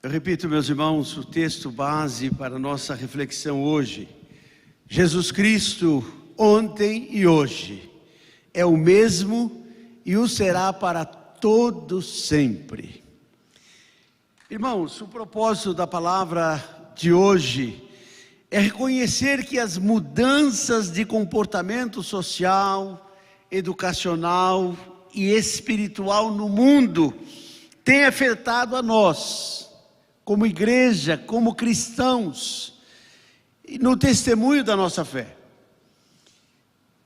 Eu repito, meus irmãos, o texto base para a nossa reflexão hoje. Jesus Cristo, ontem e hoje, é o mesmo e o será para todos sempre. Irmãos, o propósito da palavra de hoje é reconhecer que as mudanças de comportamento social, educacional e espiritual no mundo têm afetado a nós, como igreja, como cristãos, e no testemunho da nossa fé.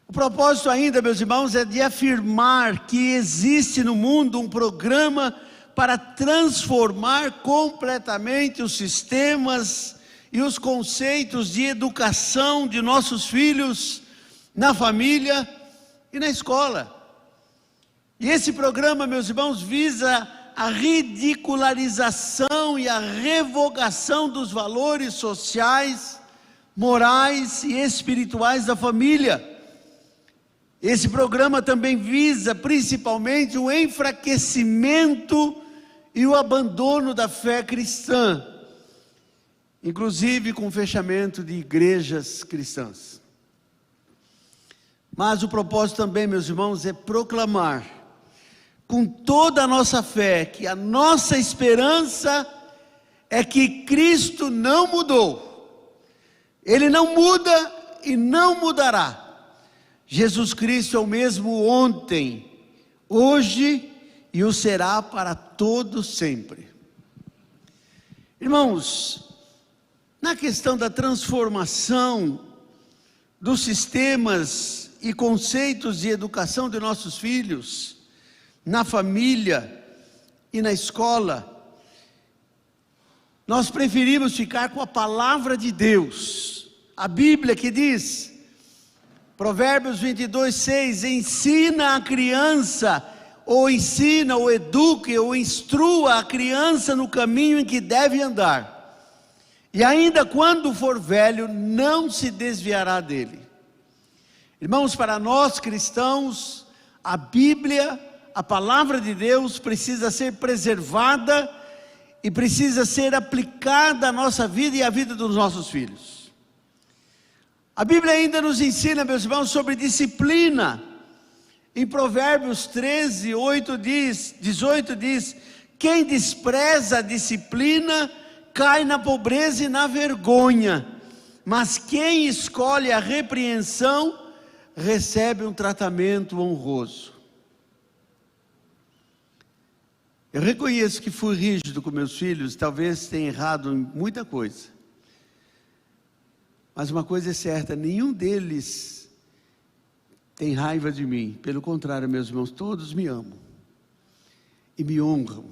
O propósito ainda, meus irmãos, é de afirmar que existe no mundo um programa para transformar completamente os sistemas e os conceitos de educação de nossos filhos na família e na escola. E esse programa, meus irmãos, visa a ridicularização e a revogação dos valores sociais, morais e espirituais da família. Esse programa também visa principalmente o enfraquecimento e o abandono da fé cristã, inclusive com o fechamento de igrejas cristãs. Mas o propósito também, meus irmãos, é proclamar com toda a nossa fé que a nossa esperança é que Cristo não mudou. Ele não muda e não mudará. Jesus Cristo é o mesmo ontem, hoje e o será para todos sempre. Irmãos, na questão da transformação dos sistemas e conceitos de educação de nossos filhos, na família e na escola, nós preferimos ficar com a palavra de Deus, a Bíblia que diz, Provérbios 22:6, ensina a criança, ou ensina, ou eduque, ou instrua a criança no caminho em que deve andar, e ainda quando for velho, não se desviará dele. Irmãos, para nós cristãos, a Bíblia, a palavra de Deus precisa ser preservada e precisa ser aplicada à nossa vida e à vida dos nossos filhos. A Bíblia ainda nos ensina, meus irmãos, sobre disciplina. Em Provérbios 18 diz, quem despreza a disciplina cai na pobreza e na vergonha, mas quem escolhe a repreensão recebe um tratamento honroso. Eu reconheço que fui rígido com meus filhos, talvez tenha errado em muita coisa. Mas uma coisa é certa, nenhum deles tem raiva de mim. Pelo contrário, meus irmãos, todos me amam e me honram.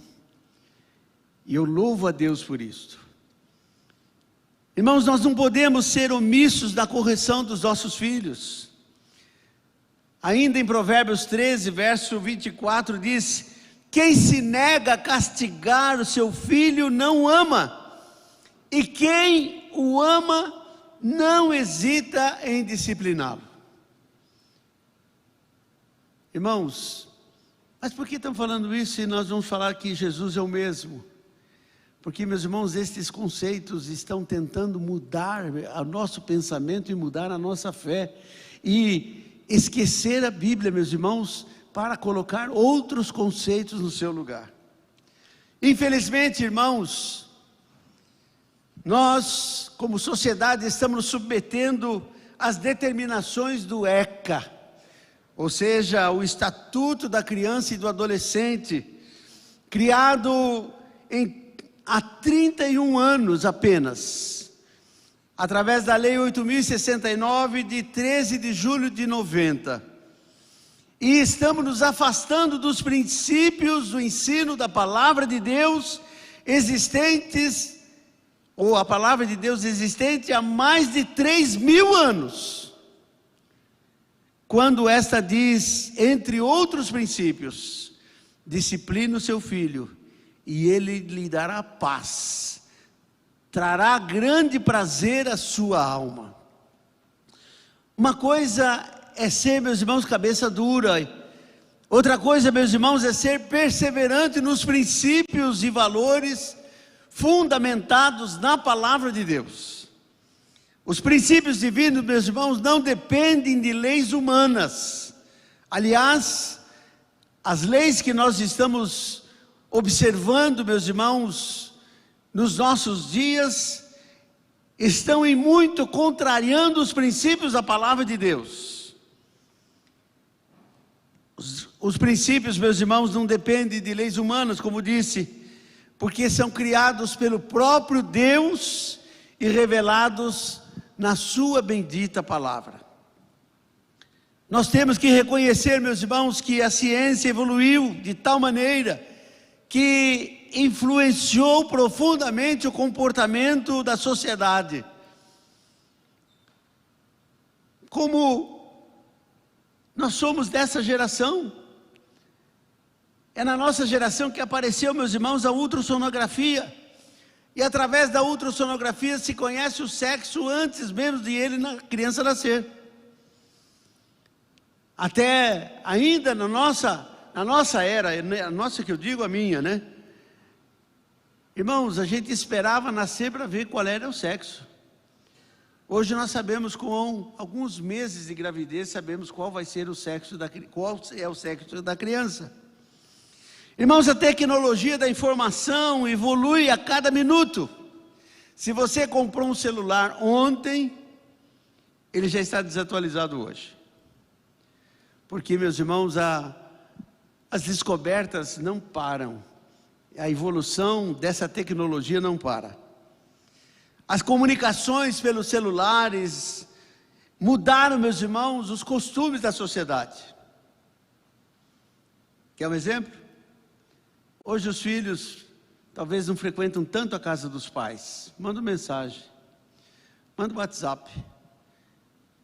E eu louvo a Deus por isso. Irmãos, nós não podemos ser omissos na correção dos nossos filhos. Ainda em Provérbios 13, verso 24, diz: quem se nega a castigar o seu filho não o ama, e quem o ama não hesita em discipliná-lo. Irmãos, mas por que estamos falando isso e nós vamos falar que Jesus é o mesmo? Porque, meus irmãos, estes conceitos estão tentando mudar o nosso pensamento e mudar a nossa fé, e esquecer a Bíblia, meus irmãos, para colocar outros conceitos no seu lugar. Infelizmente, irmãos, nós, como sociedade, estamos nos submetendo às determinações do ECA, ou seja, o Estatuto da Criança e do Adolescente, criado há 31 anos apenas, através da Lei 8.069, de 13 de julho de 90. E estamos nos afastando dos princípios do ensino da palavra de Deus existentes, ou a palavra de Deus existente há mais de 3.000 anos. Quando esta diz, entre outros princípios, discipline o seu filho, e ele lhe dará paz, trará grande prazer à sua alma. Uma coisa é ser, meus irmãos, cabeça dura. Outra coisa, meus irmãos, é ser perseverante nos princípios e valores fundamentados na palavra de Deus. Os princípios divinos, meus irmãos, não dependem de leis humanas. Aliás, as leis que nós estamos observando, meus irmãos, nos nossos dias, estão em muito contrariando os princípios da palavra de Deus. Os princípios, meus irmãos, não dependem de leis humanas, como disse, porque são criados pelo próprio Deus e revelados na sua bendita palavra. Nós temos que reconhecer, meus irmãos, que a ciência evoluiu de tal maneira que influenciou profundamente o comportamento da sociedade. Como nós somos dessa geração, é na nossa geração que apareceu, meus irmãos, a ultrassonografia. E através da ultrassonografia se conhece o sexo antes mesmo de na criança nascer. Até ainda na nossa era, a nossa que eu digo, a minha, né? Irmãos, a gente esperava nascer para ver qual era o sexo. Hoje nós sabemos, com alguns meses de gravidez, sabemos qual vai ser o sexo qual é o sexo da criança. Irmãos, a tecnologia da informação evolui a cada minuto. Se você comprou um celular ontem, ele já está desatualizado hoje. Porque, meus irmãos, as descobertas não param. A evolução dessa tecnologia não para. As comunicações pelos celulares mudaram, meus irmãos, os costumes da sociedade. Quer um exemplo? Hoje os filhos talvez não frequentam tanto a casa dos pais. Manda uma mensagem, manda um WhatsApp.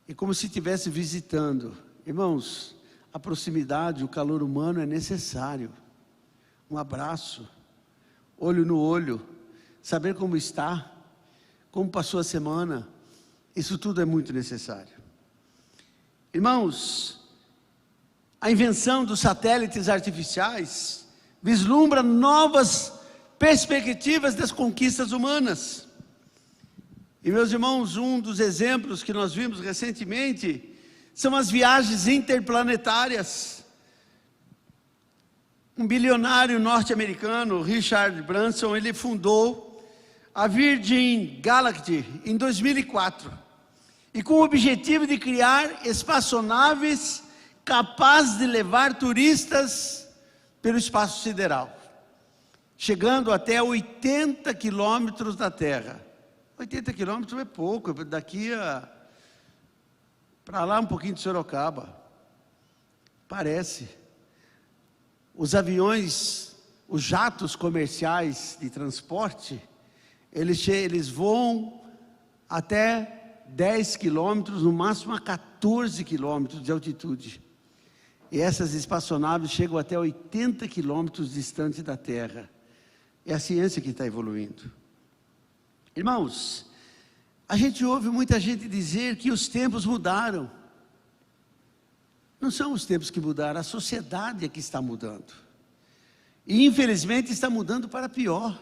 E como se estivesse visitando. Irmãos, a proximidade, o calor humano é necessário. Um abraço, olho no olho, saber como está, como passou a semana, isso tudo é muito necessário. Irmãos, a invenção dos satélites artificiais vislumbra novas perspectivas das conquistas humanas. E, meus irmãos, um dos exemplos que nós vimos recentemente são as viagens interplanetárias. Um bilionário norte-americano, Richard Branson, ele fundou a Virgin Galactic em 2004, e com o objetivo de criar espaçonaves capazes de levar turistas pelo espaço sideral, chegando até 80 quilômetros da Terra. 80 quilômetros é pouco, daqui para lá um pouquinho de Sorocaba, parece. Os aviões, os jatos comerciais de transporte, eles voam até 10 quilômetros, no máximo a 14 quilômetros de altitude. E essas espaçonaves chegam até 80 quilômetros distante da Terra. É a ciência que está evoluindo. Irmãos, a gente ouve muita gente dizer que os tempos mudaram. Não são os tempos que mudaram, a sociedade é que está mudando. E infelizmente está mudando para pior.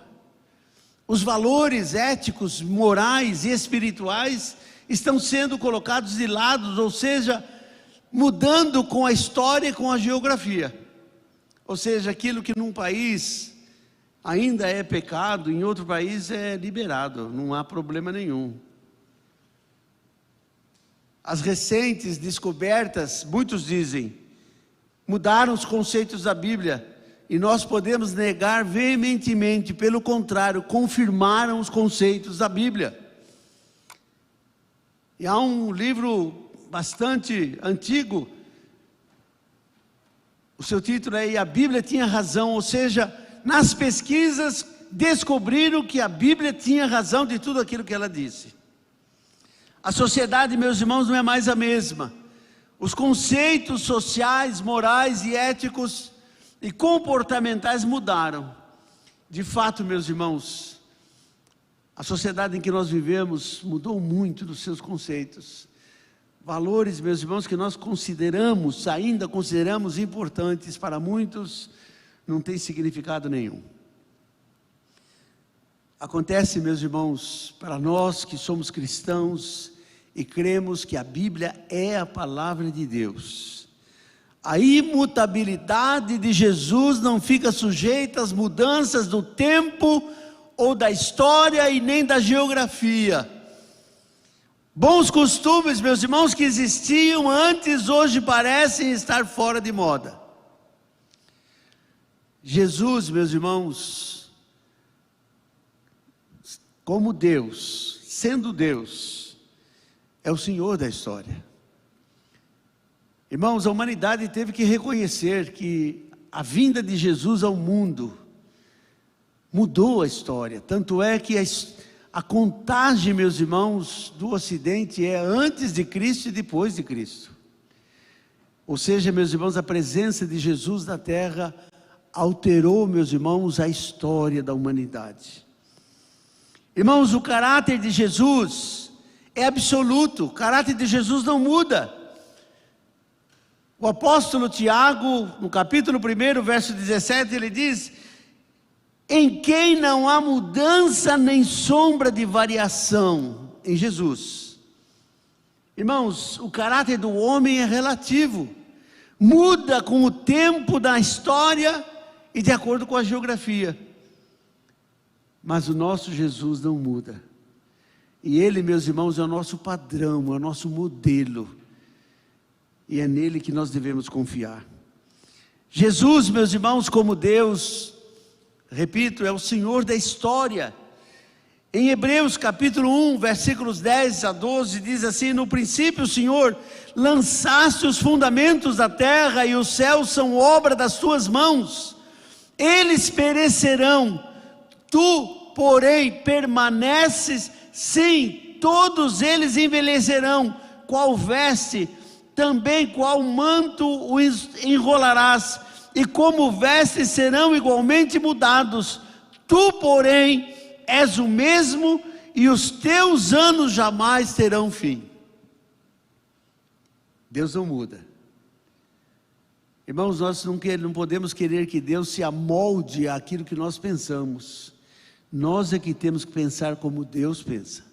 Os valores éticos, morais e espirituais estão sendo colocados de lado, ou seja, mudando com a história e com a geografia. Ou seja, aquilo que num país ainda é pecado, em outro país é liberado, não há problema nenhum. As recentes descobertas, muitos dizem, mudaram os conceitos da Bíblia, e nós podemos negar veementemente, pelo contrário, confirmaram os conceitos da Bíblia. E há um livro bastante antigo, o seu título é "E a Bíblia tinha razão", ou seja, nas pesquisas descobriram que a Bíblia tinha razão de tudo aquilo que ela disse. A sociedade, meus irmãos, não é mais a mesma. Os conceitos sociais, morais e éticos e comportamentais mudaram. De fato, meus irmãos, a sociedade em que nós vivemos mudou muito dos seus conceitos. Valores, meus irmãos, que nós ainda consideramos importantes para muitos, não tem significado nenhum. Acontece, meus irmãos, para nós que somos cristãos e cremos que a Bíblia é a palavra de Deus, a imutabilidade de Jesus não fica sujeita às mudanças do tempo ou da história e nem da geografia. Bons costumes, meus irmãos, que existiam antes, hoje parecem estar fora de moda. Jesus, meus irmãos, como Deus, sendo Deus, é o Senhor da história. Irmãos, a humanidade teve que reconhecer que a vinda de Jesus ao mundo mudou a história. Tanto é que a contagem, meus irmãos, do Ocidente é antes de Cristo e depois de Cristo. Ou seja, meus irmãos, a presença de Jesus na terra alterou, meus irmãos, a história da humanidade. Irmãos, o caráter de Jesus é absoluto, o caráter de Jesus não muda. O apóstolo Tiago, no capítulo 1, verso 17, ele diz: em quem não há mudança nem sombra de variação, em Jesus. Irmãos, o caráter do homem é relativo, muda com o tempo da história e de acordo com a geografia. Mas o nosso Jesus não muda. E Ele, meus irmãos, é o nosso padrão, é o nosso modelo. E é nele que nós devemos confiar. Jesus, meus irmãos, como Deus, repito, é o Senhor da história. Em Hebreus capítulo 1, versículos 10 a 12, diz assim: no princípio, Senhor, lançaste os fundamentos da terra, e os céus são obra das tuas mãos. Eles perecerão, tu, porém, permaneces. Sim, todos eles envelhecerão, qual veste, também qual manto o enrolarás, e como vestes serão igualmente mudados. Tu, porém, és o mesmo, e os teus anos jamais terão fim. Deus não muda. Irmãos, nós não podemos querer que Deus se amolde àquilo que nós pensamos. Nós é que temos que pensar como Deus pensa,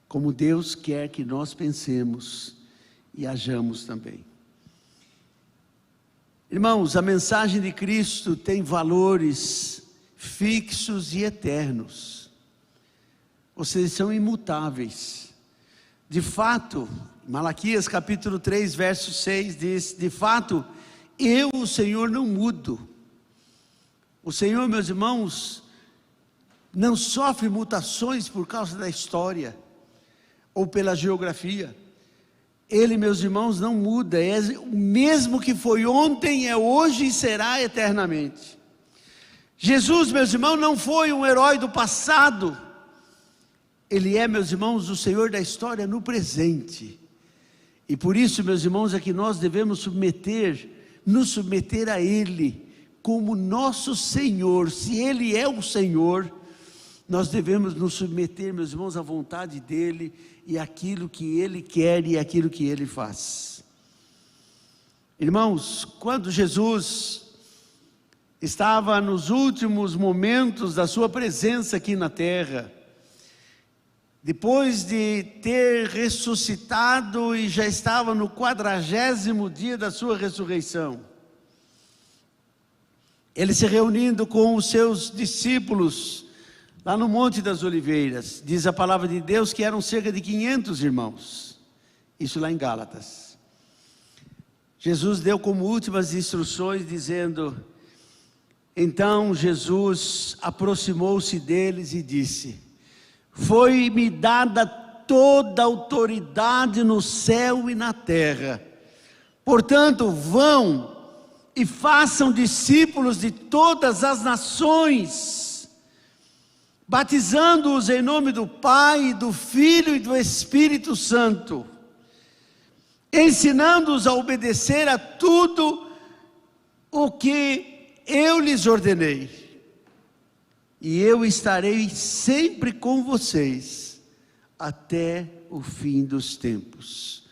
como Deus quer que nós pensemos e hajamos também. Irmãos, a mensagem de Cristo tem valores fixos e eternos, ou seja, são imutáveis. De fato, Malaquias capítulo 3, verso 6 diz: de fato, eu, o Senhor, não mudo. O Senhor, meus irmãos, não sofre mutações por causa da história ou pela geografia. Ele, meus irmãos, não muda, é o mesmo que foi ontem, é hoje e será eternamente. Jesus, meus irmãos, não foi um herói do passado. Ele é, meus irmãos, o Senhor da história no presente. E por isso, meus irmãos, é que nós devemos nos submeter a Ele como nosso Senhor. Se Ele é o Senhor, nós devemos nos submeter, meus irmãos, à vontade dEle e àquilo que Ele quer e àquilo que Ele faz. Irmãos, quando Jesus estava nos últimos momentos da sua presença aqui na terra, depois de ter ressuscitado e já estava no 40º dia da sua ressurreição, Ele se reunindo com os seus discípulos, lá no Monte das Oliveiras, diz a palavra de Deus que eram cerca de 500 irmãos, isso lá em Gálatas. Jesus deu como últimas instruções dizendo: então Jesus aproximou-se deles e disse: foi-me dada toda a autoridade no céu e na terra, portanto vão e façam discípulos de todas as nações, batizando-os em nome do Pai, do Filho e do Espírito Santo, ensinando-os a obedecer a tudo o que eu lhes ordenei. E eu estarei sempre com vocês até o fim dos tempos.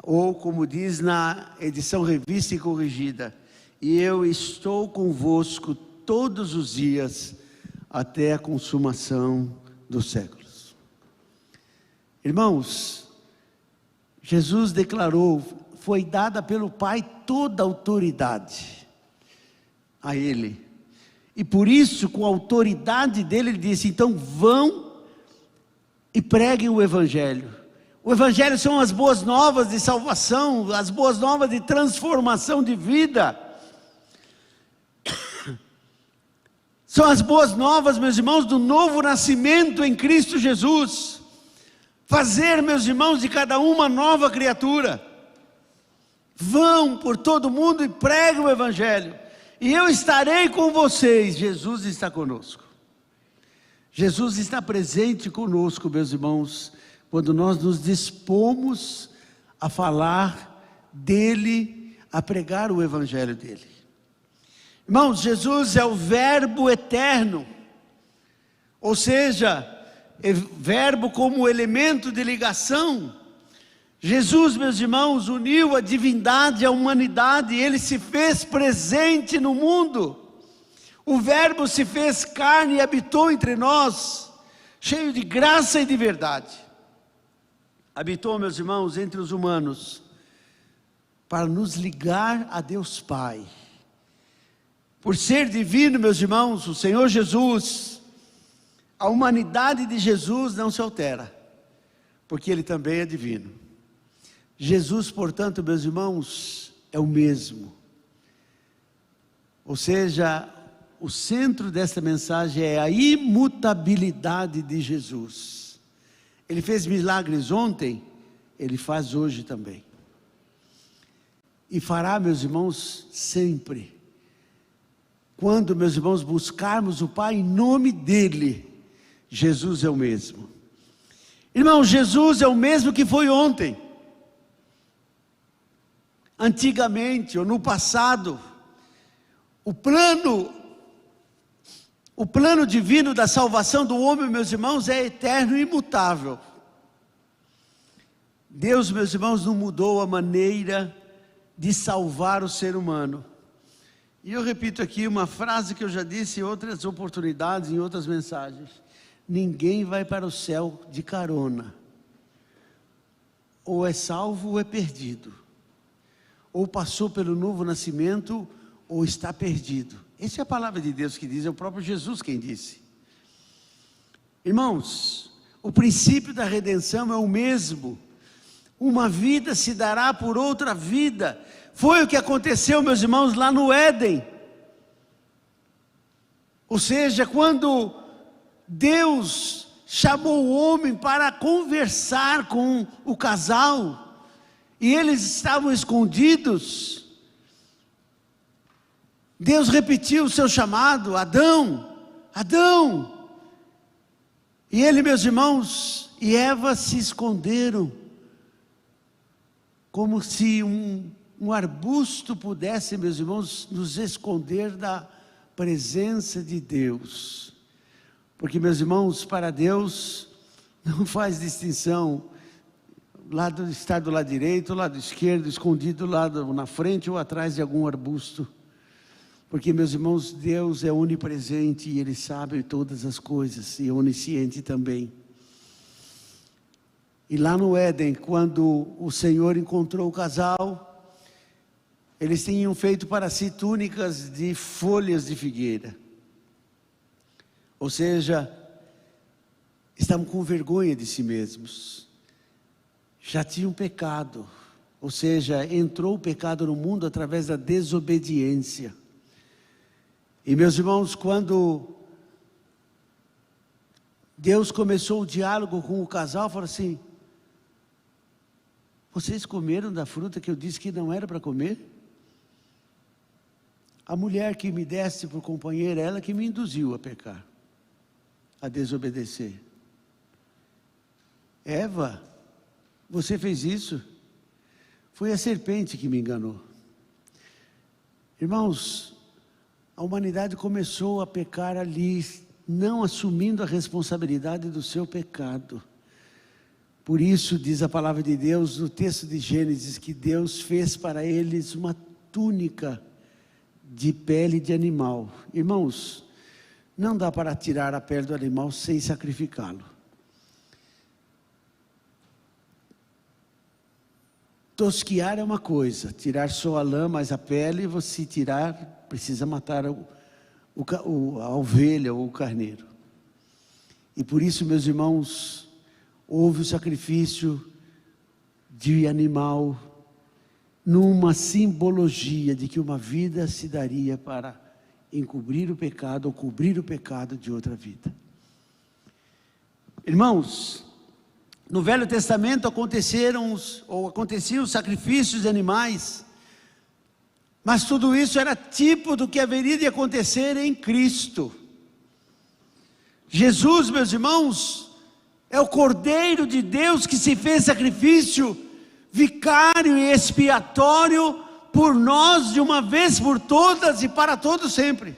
Ou como diz na edição revista e corrigida: e eu estou convosco todos os dias, até a consumação dos séculos. Irmãos, Jesus declarou: foi dada pelo Pai toda a autoridade a Ele. E por isso, com a autoridade dele, Ele disse: então vão e preguem o Evangelho. O Evangelho são as boas novas de salvação, as boas novas de transformação de vida. São as boas novas, meus irmãos, do novo nascimento em Cristo Jesus. Fazer, meus irmãos, de cada uma nova criatura. Vão por todo mundo e preguem o Evangelho. E eu estarei com vocês. Jesus está conosco. Jesus está presente conosco, meus irmãos, quando nós nos dispomos a falar dele, a pregar o Evangelho dele. Irmãos, Jesus é o Verbo eterno, ou seja, Verbo como elemento de ligação. Jesus, meus irmãos, uniu a divindade à humanidade, Ele se fez presente no mundo. O Verbo se fez carne e habitou entre nós, cheio de graça e de verdade. Habitou, meus irmãos, entre os humanos, para nos ligar a Deus Pai. Por ser divino, meus irmãos, o Senhor Jesus, a humanidade de Jesus não se altera, porque Ele também é divino. Jesus, portanto, meus irmãos, é o mesmo. Ou seja, o centro desta mensagem é a imutabilidade de Jesus. Ele fez milagres ontem, Ele faz hoje também. E fará, meus irmãos, sempre. Quando, meus irmãos, buscarmos o Pai em nome dEle, Jesus é o mesmo. Irmão, Jesus é o mesmo que foi ontem. Antigamente, ou no passado, o plano divino da salvação do homem, meus irmãos, é eterno e imutável. Deus, meus irmãos, não mudou a maneira de salvar o ser humano. E eu repito aqui uma frase que eu já disse em outras oportunidades, em outras mensagens: ninguém vai para o céu de carona. Ou é salvo ou é perdido. Ou passou pelo novo nascimento ou está perdido. Essa é a palavra de Deus que diz, é o próprio Jesus quem disse. Irmãos, o princípio da redenção é o mesmo. Uma vida se dará por outra vida. Foi o que aconteceu, meus irmãos, lá no Éden. Ou seja, quando Deus chamou o homem para conversar com o casal, e eles estavam escondidos, Deus repetiu o seu chamado: Adão, Adão. E ele, meus irmãos, e Eva se esconderam, como se um arbusto pudesse, meus irmãos, nos esconder da presença de Deus. Porque, meus irmãos, para Deus não faz distinção, estar do lado direito, lado esquerdo, escondido na frente ou atrás de algum arbusto. Porque, meus irmãos, Deus é onipresente e Ele sabe todas as coisas, e onisciente também. E lá no Éden, quando o Senhor encontrou o casal, eles tinham feito para si túnicas de folhas de figueira. Ou seja, estavam com vergonha de si mesmos. Já tinham pecado. Ou seja, entrou o pecado no mundo através da desobediência. E, meus irmãos, quando Deus começou o diálogo com o casal, falou assim: vocês comeram da fruta que eu disse que não era para comer? A mulher que me deste por companheira, ela que me induziu a pecar, a desobedecer. Eva, você fez isso? Foi a serpente que me enganou. Irmãos, a humanidade começou a pecar ali, não assumindo a responsabilidade do seu pecado. Por isso, diz a palavra de Deus, no texto de Gênesis, que Deus fez para eles uma túnica de pele de animal. Irmãos, Não dá para tirar a pele do animal sem sacrificá-lo. Tosquiar é uma coisa, tirar só a lã, mas a pele, você tirar, precisa matar a ovelha ou o carneiro. E por isso, meus irmãos, houve o sacrifício de animal, numa simbologia de que uma vida se daria para encobrir o pecado ou cobrir o pecado de outra vida. Irmãos, no Velho Testamento aconteciam os sacrifícios de animais, mas tudo isso era tipo do que haveria de acontecer em Cristo. Jesus, meus irmãos, é o Cordeiro de Deus que se fez sacrifício vicário e expiatório por nós de uma vez por todas e para todo sempre.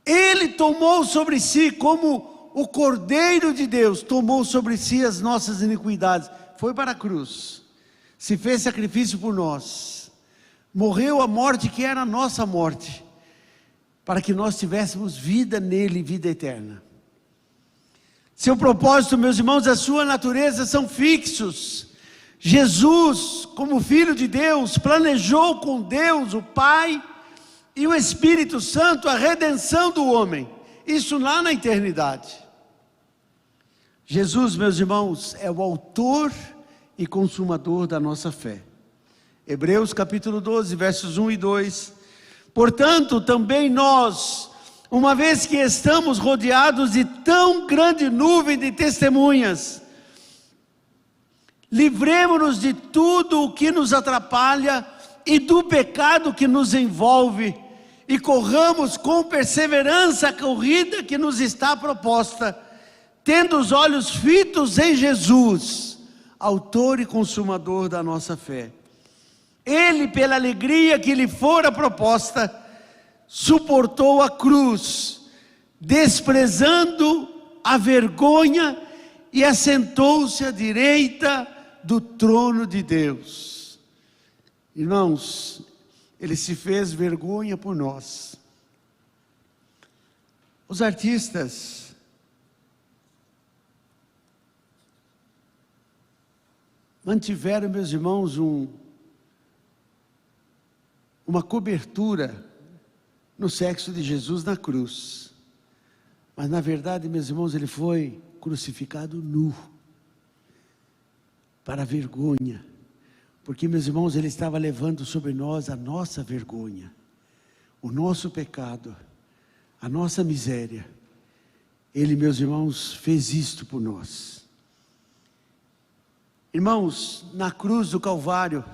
Ele tomou sobre si, como o Cordeiro de Deus, tomou sobre si as nossas iniquidades, foi para a cruz, se fez sacrifício por nós, morreu a morte que era a nossa morte, para que nós tivéssemos vida nele, vida eterna. Seu propósito, meus irmãos, a sua natureza são fixos. Jesus, como Filho de Deus, planejou com Deus, o Pai e o Espírito Santo, a redenção do homem, isso lá na eternidade. Jesus, meus irmãos, é o autor e consumador da nossa fé. Hebreus capítulo 12, versos 1 e 2. Portanto, também nós, uma vez que estamos rodeados de tão grande nuvem de testemunhas, livremo-nos de tudo o que nos atrapalha e do pecado que nos envolve, e corramos com perseverança a corrida que nos está proposta, tendo os olhos fitos em Jesus, autor e consumador da nossa fé. Ele, pela alegria que lhe fora proposta, suportou a cruz, desprezando a vergonha, e assentou-se à direita do trono de Deus. Irmãos, ele se fez vergonha por nós. Os artistas mantiveram, meus irmãos, uma cobertura no sexo de Jesus na cruz. Mas na verdade, meus irmãos, ele foi crucificado nu, para a vergonha, porque, meus irmãos, ele estava levando sobre nós a nossa vergonha, o nosso pecado, a nossa miséria. Ele, meus irmãos, fez isto por nós. Irmãos, na cruz do Calvário,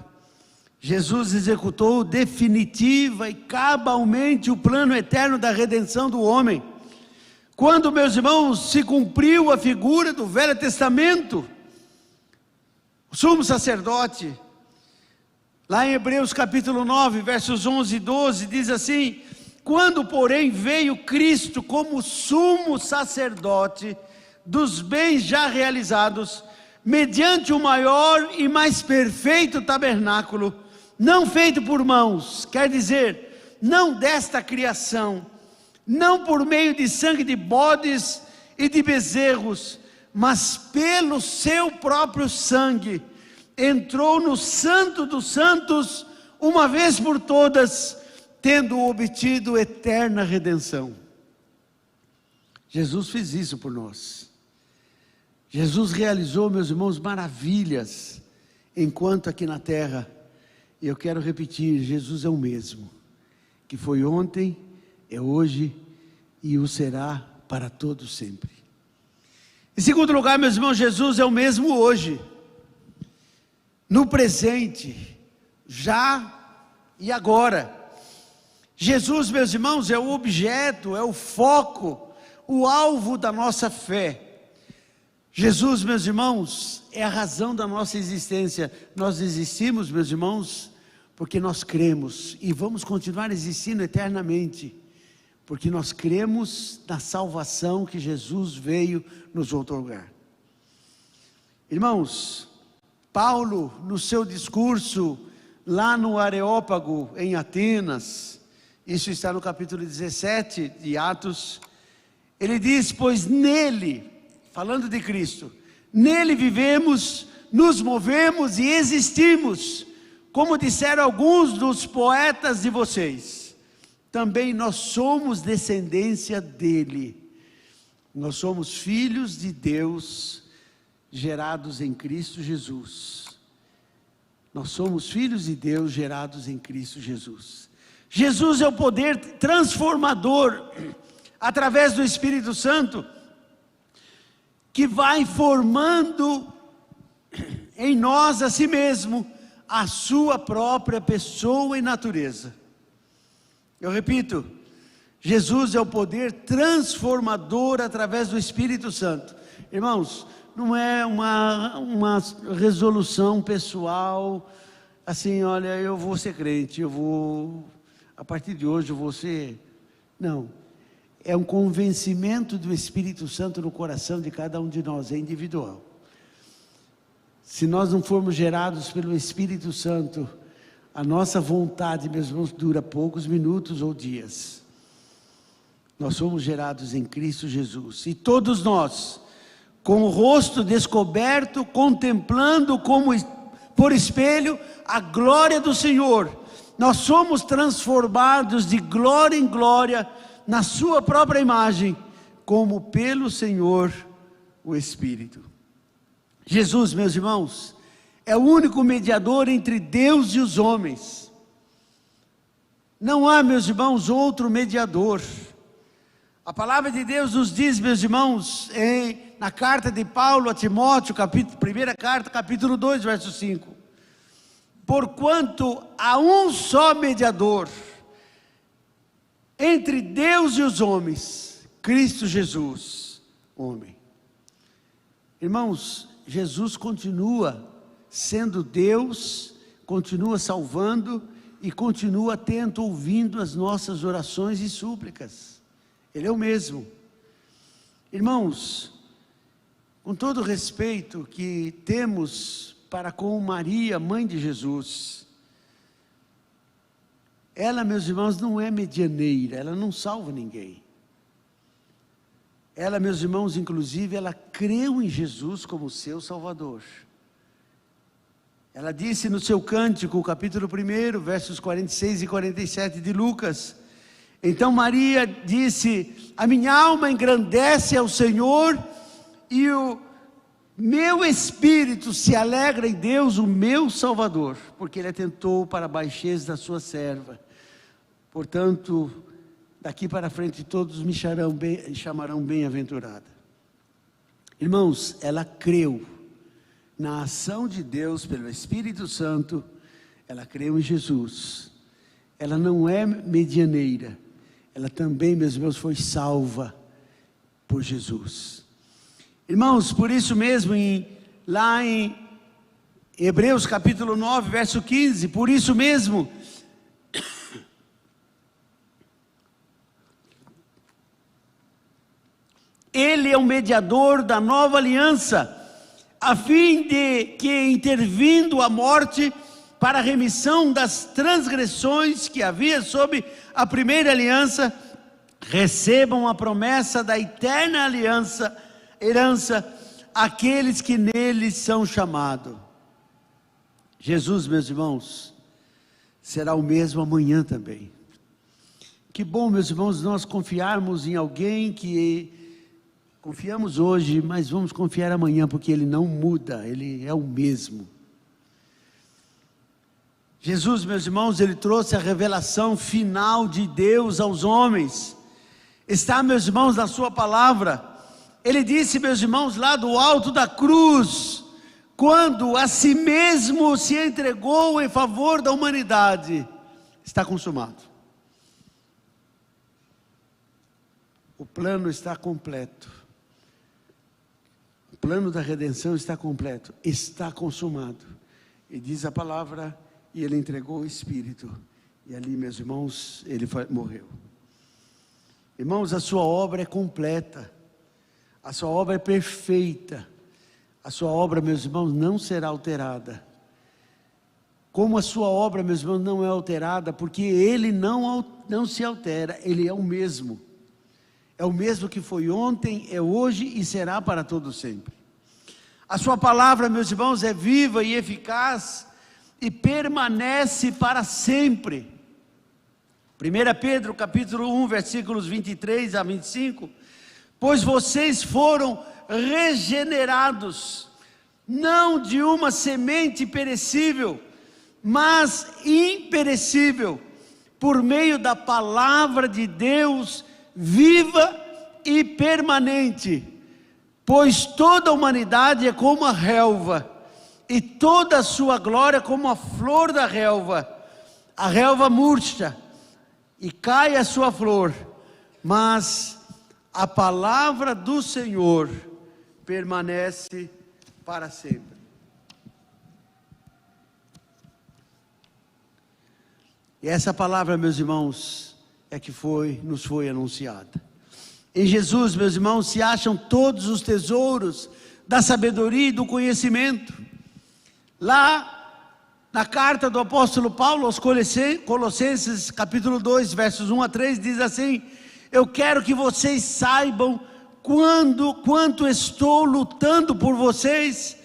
Jesus executou definitiva e cabalmente o plano eterno da redenção do homem. Quando, meus irmãos, se cumpriu a figura do Velho Testamento, o sumo sacerdote, lá em Hebreus capítulo 9, versos 11 e 12, diz assim: quando, porém, veio Cristo como sumo sacerdote dos bens já realizados, mediante o maior e mais perfeito tabernáculo, não feito por mãos, quer dizer, não desta criação, não por meio de sangue de bodes e de bezerros, mas pelo seu próprio sangue, entrou no Santo dos Santos, uma vez por todas, tendo obtido eterna redenção. Jesus fez isso por nós. Jesus realizou, meus irmãos, maravilhas, enquanto aqui na terra. E eu quero repetir, Jesus é o mesmo, que foi ontem, é hoje e o será para todos sempre. Em segundo lugar, meus irmãos, Jesus é o mesmo hoje, no presente, já e agora. Jesus, meus irmãos, é o objeto, é o foco, o alvo da nossa fé. Jesus, meus irmãos, é a razão da nossa existência. Nós existimos, meus irmãos, porque nós cremos e vamos continuar existindo eternamente, porque nós cremos na salvação que Jesus veio nos outorgar. Irmãos, Paulo, no seu discurso lá no Areópago, em Atenas, Isso está no capítulo 17 de Atos. Ele diz: pois nele, falando de Cristo, nele vivemos, nos movemos e existimos, como disseram alguns dos poetas de vocês. Também nós somos descendência dele. Nós somos filhos de Deus, gerados em Cristo Jesus. Nós somos filhos de Deus, gerados em Cristo Jesus. Jesus é o poder transformador, através do Espírito Santo, que vai formando em nós a si mesmo, a sua própria pessoa e natureza. Eu repito, Jesus é o poder transformador através do Espírito Santo. Irmãos, não é uma resolução pessoal, assim, olha, eu vou ser crente, a partir de hoje eu vou ser... Não, é um convencimento do Espírito Santo no coração de cada um de nós, é individual. Se nós não formos gerados pelo Espírito Santo, a nossa vontade, meus irmãos, dura poucos minutos ou dias. Nós somos gerados em Cristo Jesus, e todos nós, com o rosto descoberto, contemplando como por espelho a glória do Senhor, nós somos transformados de glória em glória, na sua própria imagem, como pelo Senhor, o Espírito. Jesus, meus irmãos, é o único mediador entre Deus e os homens. Não há, meus irmãos, outro mediador. A palavra de Deus nos diz, meus irmãos, na carta de Paulo a Timóteo, primeira carta, capítulo 2, verso 5. Porquanto há um só mediador entre Deus e os homens, Cristo Jesus, homem. Irmãos, Jesus continua sendo Deus, continua salvando e continua atento, ouvindo as nossas orações e súplicas. Ele é o mesmo. Irmãos, com todo o respeito que temos para com Maria, mãe de Jesus, ela, meus irmãos, não é medianeira, ela não salva ninguém. Ela, meus irmãos, inclusive, ela creu em Jesus como seu Salvador. Ela disse no seu cântico, capítulo 1, versos 46 e 47 de Lucas: então Maria disse: a minha alma engrandece ao Senhor, e o meu espírito se alegra em Deus, o meu Salvador, porque Ele atentou para a baixeza da sua serva. Portanto, daqui para frente todos me chamarão bem-aventurada. Irmãos, ela creu na ação de Deus pelo Espírito Santo, ela creu em Jesus. Ela não é medianeira, ela também, meus irmãos, foi salva por Jesus. Irmãos, por isso mesmo, lá em Hebreus capítulo 9, verso 15, por isso mesmo, Ele é o mediador da nova aliança, a fim de que, intervindo a morte, para a remissão das transgressões que havia sob a primeira aliança, recebam a promessa da eterna herança, aqueles que nele são chamados. Jesus, meus irmãos, será o mesmo amanhã também. Que bom, meus irmãos, nós confiarmos em alguém que confiamos hoje, mas vamos confiar amanhã, porque Ele não muda, Ele é o mesmo. Jesus, meus irmãos, Ele trouxe a revelação final de Deus aos homens. Está, meus irmãos, na sua palavra. Ele disse, meus irmãos, lá do alto da cruz, quando a si mesmo se entregou em favor da humanidade: está consumado. O plano está completo. O plano da redenção está completo, está consumado. E diz a palavra, e Ele entregou o Espírito. E ali, meus irmãos, Ele morreu. Irmãos, a sua obra é completa. A sua obra é perfeita. A sua obra, meus irmãos, não será alterada. como a sua obra, meus irmãos, não é alterada, porque ele não se altera, ele é o mesmo. É o mesmo que foi ontem, é hoje e será para todo sempre. A sua palavra, meus irmãos, é viva e eficaz e permanece para sempre. 1 Pedro capítulo 1, versículos 23 a 25. Pois vocês foram regenerados, não de uma semente perecível, mas imperecível, por meio da palavra de Deus, viva e permanente. Pois toda a humanidade é como a relva, e toda a sua glória como a flor da relva. A relva murcha, e cai a sua flor, mas a palavra do Senhor permanece para sempre. E essa palavra, meus irmãos, é que nos foi anunciada. Em Jesus, meus irmãos, se acham todos os tesouros da sabedoria e do conhecimento. Lá, na carta do apóstolo Paulo aos Colossenses, capítulo 2, versos 1 a 3, diz assim: eu quero que vocês saibam quanto estou lutando por vocês,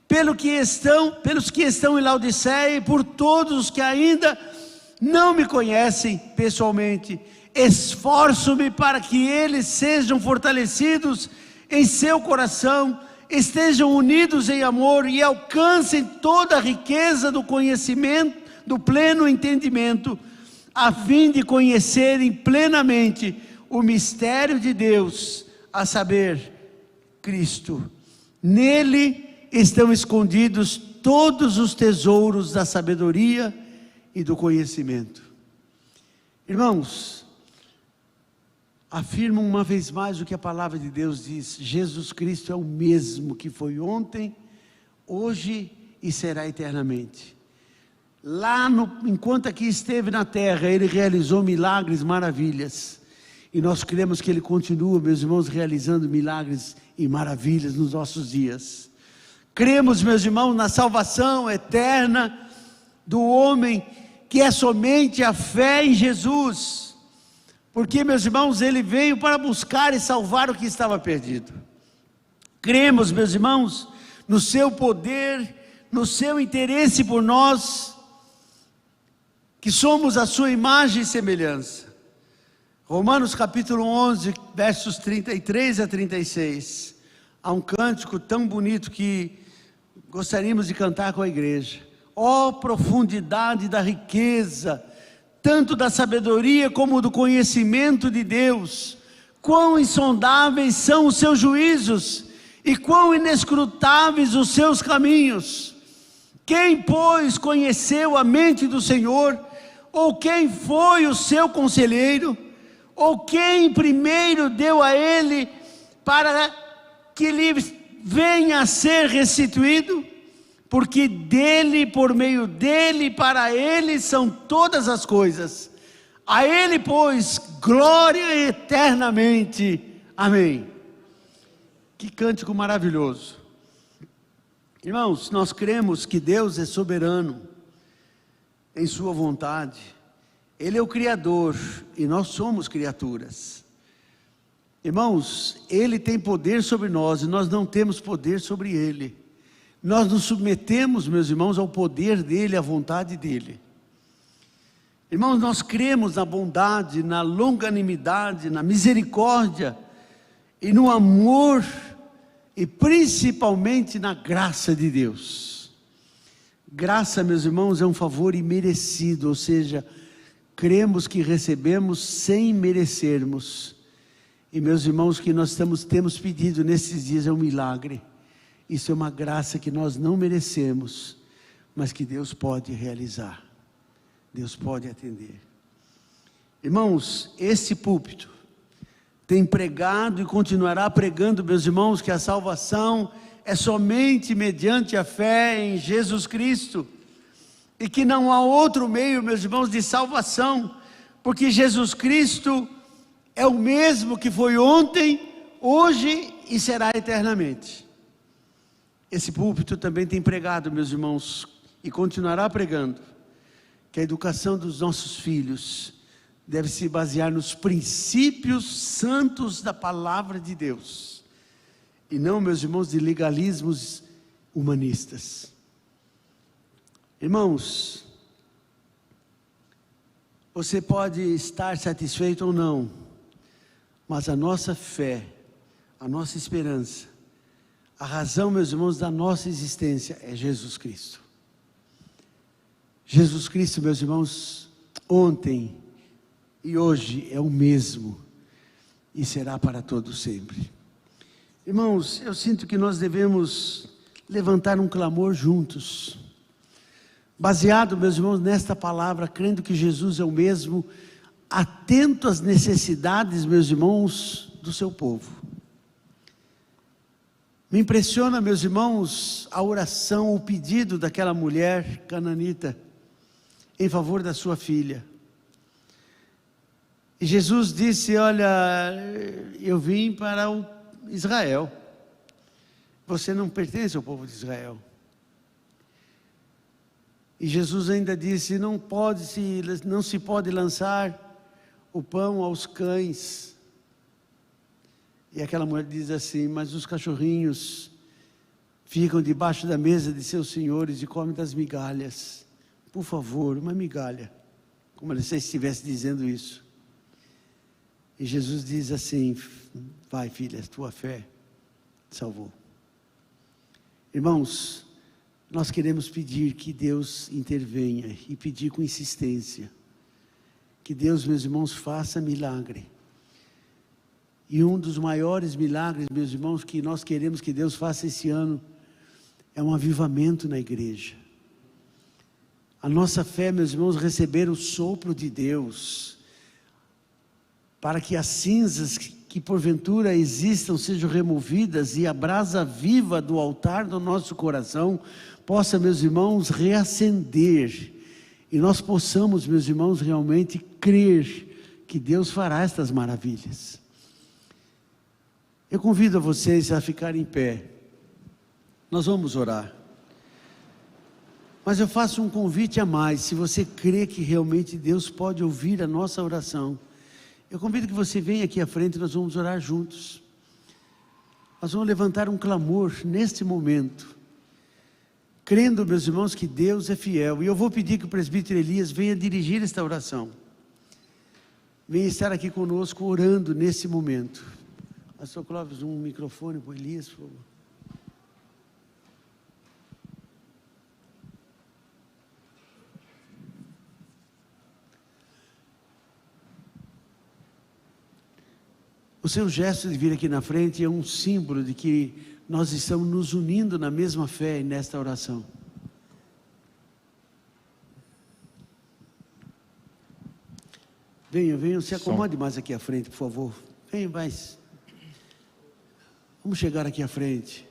pelos que estão em Laodiceia e por todos os que ainda não me conhecem pessoalmente. Esforço-me para que eles sejam fortalecidos em seu coração, estejam unidos em amor e alcancem toda a riqueza do conhecimento, do pleno entendimento, a fim de conhecerem plenamente o mistério de Deus, a saber, Cristo. Nele estão escondidos todos os tesouros da sabedoria e do conhecimento. Irmãos, afirmam uma vez mais o que a palavra de Deus diz: Jesus Cristo é o mesmo que foi ontem, hoje e será eternamente. Enquanto aqui esteve na terra, Ele realizou milagres, maravilhas, e nós cremos que Ele continua, meus irmãos, realizando milagres e maravilhas nos nossos dias. Cremos, meus irmãos, na salvação eterna do homem, que é somente a fé em Jesus. Porque, meus irmãos, Ele veio para buscar e salvar o que estava perdido. Cremos, meus irmãos, no seu poder, no seu interesse por nós, que somos a sua imagem e semelhança. Romanos capítulo 11, versos 33 a 36. Há um cântico tão bonito que gostaríamos de cantar com a igreja. Ó profundidade da riqueza, tanto da sabedoria como do conhecimento de Deus, quão insondáveis são os seus juízos, e quão inescrutáveis os seus caminhos. Quem, pois, conheceu a mente do Senhor? Ou quem foi o seu conselheiro? Ou quem primeiro deu a ele, para que lhe venha a ser restituído? Porque dele, por meio dele, para ele são todas as coisas. A ele, pois, glória eternamente. Amém. Que cântico maravilhoso. Irmãos, nós cremos que Deus é soberano em sua vontade. Ele é o Criador e nós somos criaturas. Irmãos, Ele tem poder sobre nós e nós não temos poder sobre Ele. Nós nos submetemos, meus irmãos, ao poder dEle, à vontade dEle. Irmãos, nós cremos na bondade, na longanimidade, na misericórdia e no amor e principalmente na graça de Deus. Graça, meus irmãos, é um favor imerecido, ou seja, cremos que recebemos sem merecermos. E, meus irmãos, o que nós temos pedido nesses dias é um milagre. Isso é uma graça que nós não merecemos, mas que Deus pode realizar. Deus pode atender. Irmãos, esse púlpito tem pregado e continuará pregando, meus irmãos, que a salvação é somente mediante a fé em Jesus Cristo. E que não há outro meio, meus irmãos, de salvação. Porque Jesus Cristo é o mesmo que foi ontem, hoje e será eternamente. Esse púlpito também tem pregado, meus irmãos, e continuará pregando que a educação dos nossos filhos deve se basear nos princípios santos da palavra de Deus, e não, meus irmãos, de legalismos humanistas. Irmãos, você pode estar satisfeito ou não, mas a nossa fé, a nossa esperança, a razão, meus irmãos, da nossa existência é Jesus Cristo. Jesus Cristo, meus irmãos, ontem e hoje é o mesmo e será para todos sempre. Irmãos, eu sinto que nós devemos levantar um clamor juntos, baseado, meus irmãos, nesta palavra, crendo que Jesus é o mesmo, atento às necessidades, meus irmãos, do seu povo. Me impressiona, meus irmãos, a oração, o pedido daquela mulher cananita em favor da sua filha. E Jesus disse: olha, eu vim para o Israel, você não pertence ao povo de Israel. E Jesus ainda disse: não se pode lançar o pão aos cães. E aquela mulher diz assim: mas os cachorrinhos ficam debaixo da mesa de seus senhores e comem das migalhas. Por favor, uma migalha. Como se estivesse dizendo isso. E Jesus diz assim: vai, filha, tua fé te salvou. Irmãos, nós queremos pedir que Deus intervenha e pedir com insistência. Que Deus, meus irmãos, faça milagre. E um dos maiores milagres, meus irmãos, que nós queremos que Deus faça esse ano, é um avivamento na igreja. A nossa fé, meus irmãos, receber o sopro de Deus, para que as cinzas que porventura existam sejam removidas e a brasa viva do altar do nosso coração possa, meus irmãos, reacender, e nós possamos, meus irmãos, realmente crer que Deus fará estas maravilhas. Eu convido a vocês a ficarem em pé. Nós vamos orar. Mas eu faço um convite a mais. Se você crê que realmente Deus pode ouvir a nossa oração, eu convido que você venha aqui à frente e nós vamos orar juntos. Nós vamos levantar um clamor neste momento, crendo, meus irmãos, que Deus é fiel. E eu vou pedir que o presbítero Elias venha dirigir esta oração. Venha estar aqui conosco orando nesse momento. Pastor Clóvis, um microfone para o Elias, por favor. O seu gesto de vir aqui na frente é um símbolo de que nós estamos nos unindo na mesma fé nesta oração. Venham, se acomode mais aqui à frente, por favor. Venham mais. Vamos chegar aqui à frente.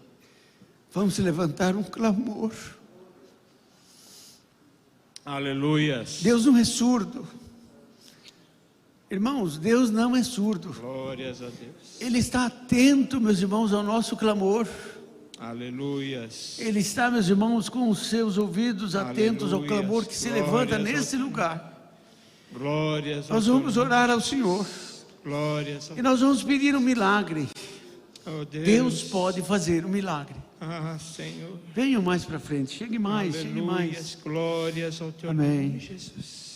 Vamos levantar um clamor. Aleluias. Deus não é surdo. Irmãos, Deus não é surdo. Glórias a Deus. Ele está atento, meus irmãos, ao nosso clamor. Aleluias. Ele está, meus irmãos, com os seus ouvidos atentos ao clamor que se levanta nesse lugar. Glórias. Nós vamos orar ao Senhor. Glórias. E nós vamos pedir um milagre. Oh, Deus pode fazer um milagre. Ah, Senhor. Venham mais para frente. Chegue mais, Aleluias. chegue mais. Glórias ao teu Amém. nome, Jesus.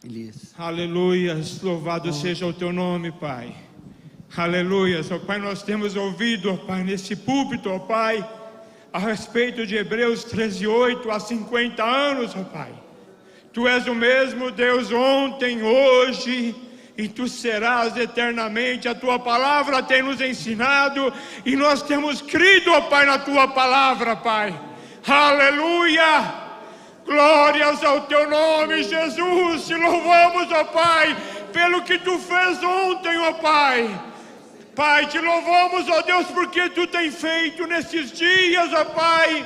Elias. Aleluias, louvado seja o teu nome, Pai. Aleluias, ó Pai, nós temos ouvido, ó Pai, nesse púlpito, ó Pai, a respeito de Hebreus 13:8, há 50 anos, ó Pai. Tu és o mesmo Deus ontem, hoje, e Tu serás eternamente. A Tua palavra tem nos ensinado, e nós temos crido, ó Pai, na Tua palavra, Pai. Aleluia! Glórias ao teu nome, Jesus. Te louvamos, ó Pai, pelo que tu fez ontem, ó Pai. Pai, te louvamos, ó Deus, porque tu tem feito nesses dias, ó Pai.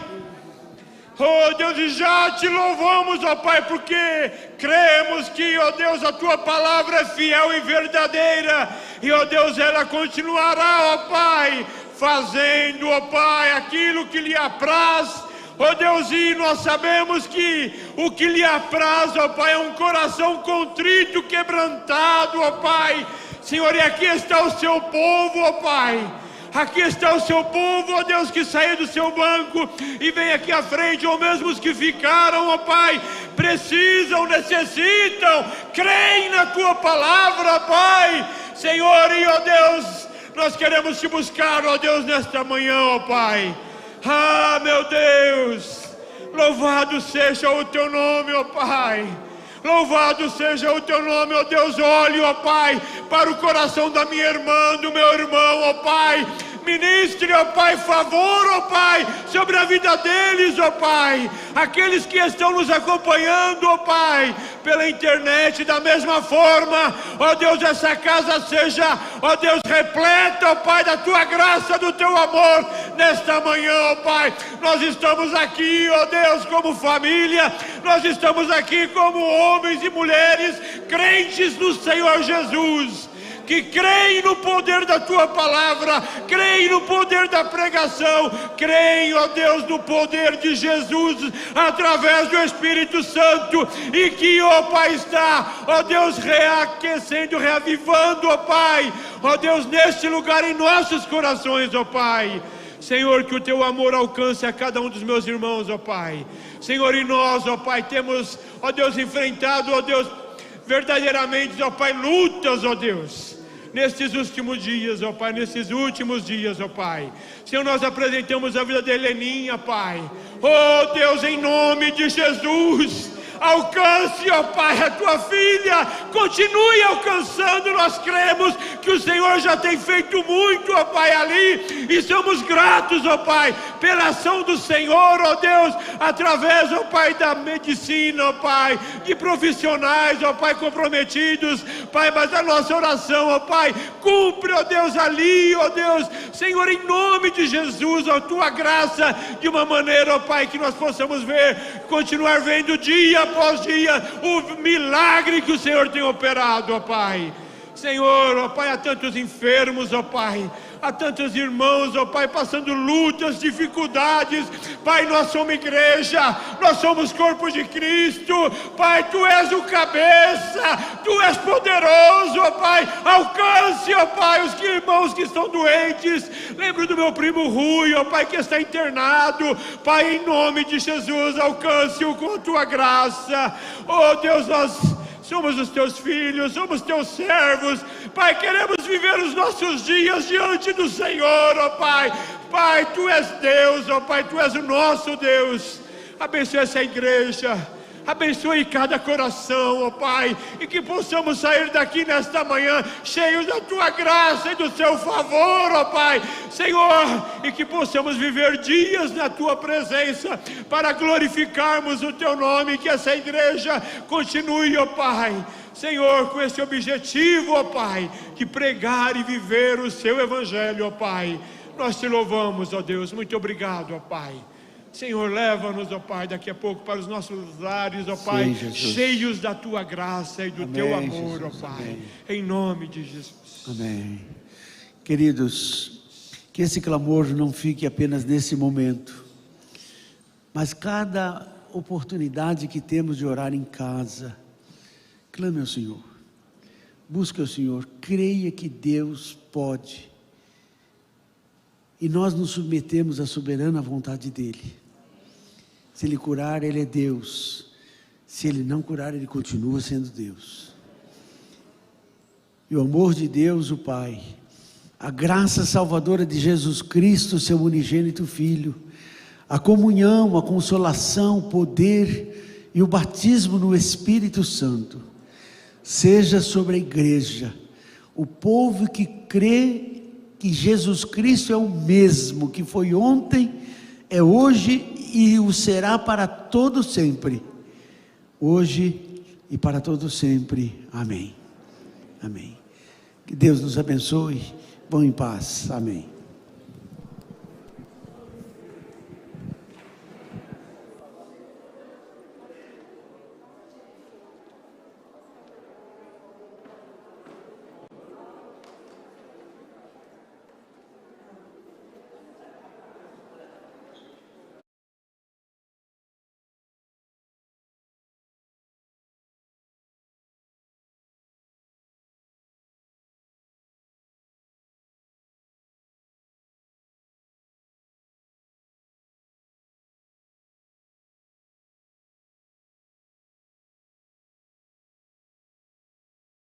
Oh Deus, e já te louvamos, ó Pai, porque cremos que, ó Deus, a tua palavra é fiel e verdadeira. E, ó Deus, ela continuará, ó Pai, fazendo, ó Pai, aquilo que lhe apraz. ó Deus, e nós sabemos que o que lhe apraz, ó Pai, é um coração contrito, quebrantado, ó Pai. Senhor, e aqui está o seu povo, ó Pai. Aqui está o seu povo, ó Deus, que saiu do seu banco e vem aqui à frente, ou mesmo os que ficaram, ó Pai, precisam, necessitam, creem na tua palavra, Pai. Senhor, e ó Deus, nós queremos te buscar, ó Deus, nesta manhã, ó Pai. Ah, meu Deus, louvado seja o teu nome, ó Pai. Louvado seja o teu nome, ó Deus. Olhe, ó Pai, para o coração da minha irmã, do meu irmão, ó Pai. Ministre, ó Pai, favor, ó Pai, sobre a vida deles, ó Pai. Aqueles que estão nos acompanhando, ó Pai, pela internet, da mesma forma, ó Deus, essa casa seja, ó Deus, repleta, ó Pai, da tua graça, do teu amor, nesta manhã, ó Pai. Nós estamos aqui, ó Deus, como família, nós estamos aqui como homens e mulheres, crentes no Senhor Jesus, que creem no poder da tua palavra, creem no poder da pregação, creem, ó Deus, no poder de Jesus através do Espírito Santo, e que, ó Pai, está, ó Deus, reaquecendo, reavivando, ó Pai, ó Deus, neste lugar em nossos corações, ó Pai. Senhor, que o teu amor alcance a cada um dos meus irmãos, ó Pai. Senhor, e nós, ó Pai, temos, ó Deus, enfrentado, ó Deus, verdadeiramente, ó Pai, lutas, ó Deus, nestes últimos dias, ó Pai, nesses últimos dias, ó Pai. Senhor, nós apresentamos a vida de Heleninha, Pai. Oh Deus, em nome de Jesus, alcance, ó Pai, a tua filha, continue alcançando. Nós cremos que o Senhor já tem feito muito, ó Pai, ali, e somos gratos, ó Pai, pela ação do Senhor, ó Deus, através, ó Pai, da medicina, ó Pai, de profissionais, ó Pai, comprometidos, Pai, mas a nossa oração, ó Pai, cumpre, ó Deus, ali, ó Deus, Senhor, em nome de Jesus, ó tua graça, de uma maneira, ó Pai, que nós possamos ver, continuar vendo dia após dia o milagre que o Senhor tem operado, ó Pai. Senhor, ó Pai, há tantos enfermos, ó Pai, há tantos irmãos, ó Pai, passando lutas, dificuldades. Pai, nós somos igreja, nós somos corpo de Cristo. Pai, tu és o cabeça, tu és poderoso, ó Pai. Alcance, ó Pai, os irmãos que estão doentes. Lembro do meu primo Rui, ó Pai, que está internado. Pai, em nome de Jesus, alcance-o com a tua graça. Oh Deus, nós somos os teus filhos, somos teus servos, Pai, queremos viver os nossos dias diante do Senhor, ó Pai. Pai, tu és Deus, ó Pai, tu és o nosso Deus. Abençoe essa igreja, abençoe cada coração, ó Pai, e que possamos sair daqui nesta manhã cheios da tua graça e do teu favor, ó Pai, Senhor, e que possamos viver dias na tua presença para glorificarmos o teu nome. Que essa igreja continue, ó Pai, Senhor, com esse objetivo, ó Pai, de pregar e viver o seu evangelho, ó Pai. Nós te louvamos, ó Deus. Muito obrigado, ó Pai. Senhor, leva-nos, ó Pai, daqui a pouco para os nossos lares, ó Pai, sim, cheios da tua graça e do amém, teu amor, Jesus, ó Pai, amém. Em nome de Jesus. Amém. Queridos, que esse clamor não fique apenas nesse momento, mas cada oportunidade que temos de orar em casa, clame ao Senhor, busque ao Senhor, creia que Deus pode, e nós nos submetemos à soberana vontade dEle. Se Ele curar, Ele é Deus. Se Ele não curar, Ele continua sendo Deus. E o amor de Deus, o Pai, a graça salvadora de Jesus Cristo, seu unigênito Filho, a comunhão, a consolação, o poder e o batismo no Espírito Santo, seja sobre a igreja, o povo que crê que Jesus Cristo é o mesmo, que foi ontem, é hoje e o será para todo sempre, hoje e para todo sempre. Amém. Amém. Que Deus nos abençoe. Vão em paz. Amém.